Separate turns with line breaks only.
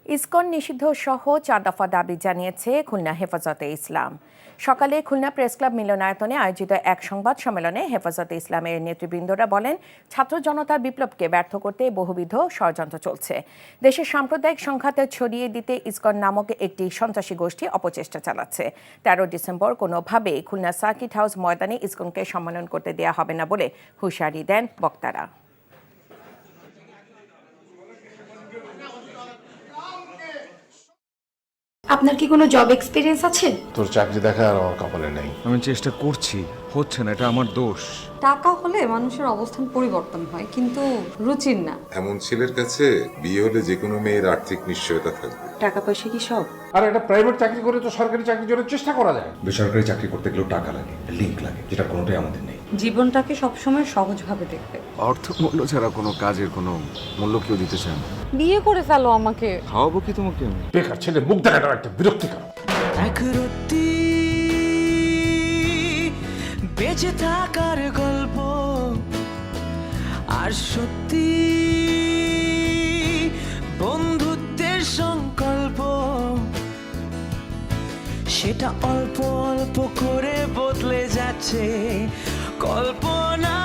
ISKCON নিষিদ্ধ সহ 4 দফা দাবি জানিয়েছে খুলনা হেফাজতে ইসলাম। সকালে খুলনা প্রেস ক্লাব মিলনায়তনে আয়োজিত এক সংবাদ সম্মেলনে হেফাজতে ইসলামের নেতৃবৃন্দরা বলেন, ছাত্র জনতার বিপ্লবকে ব্যর্থ করতে বহুবিধ ষড়যন্ত্র চলছে। দেশের সাম্প্রদায়িক সংঘাত ছড়িয়ে দিতে ইসকন নামক একটি সন্ত্রাসী গোষ্ঠী অপচেষ্টা চালাচ্ছে। 13 ডিসেম্বর কোনোভাবেই খুলনা সার্কিট হাউস ময়দানে ইসকনকে সম্মেলন করতে দেয়া হবে না বলে হুঁশিয়ারি দেন বক্তারা।
আপনার কি কোনো জব এক্সপিরিয়েন্স আছে?
তোর চাকরি দেখা আর আমার কপালে নেই।
আমি চেষ্টা করছি, হচ্ছে না, এটা আমার দোষ।
টাকা হলে মানুষের অবস্থান পরিবর্তন হয়, কিন্তু রুচির না।
এমন ছেলের কাছে বিয়ে হলে যে কোনো মেয়ের আর্থিক নিশ্চয়তা থাকবে।
টাকা পয়সা কি সব?
আর একটা প্রাইভেট চাকরি করে তো সরকারি চাকরির জন্য চেষ্টা করা যায়।
বেসরকারি চাকরি করতে গেলেও টাকা লাগে, লিঙ্ক লাগে, যেটা কোনোটাই আমাদের নেই।
জীবনটাকে সবসময় সহজভাবে দেখবে।
অর্থ মূল্য ছাড়া কোনো কাজের কোনো মূল্য কেউ দিতে চায় না।
বিয়ে করে ফেলো আমাকে।
খাওয়াবো কি তোমাকে আমি?
বেকার ছেলে মুখ দেখাটা একটা বিরক্তিকর।
এক রত্তি বেঁচে থাকার গল্প, আর সত্যি বন্ধুত্বের সংকল্প, সেটা অল্প অল্প করে বদলে যাচ্ছে কল্পনা।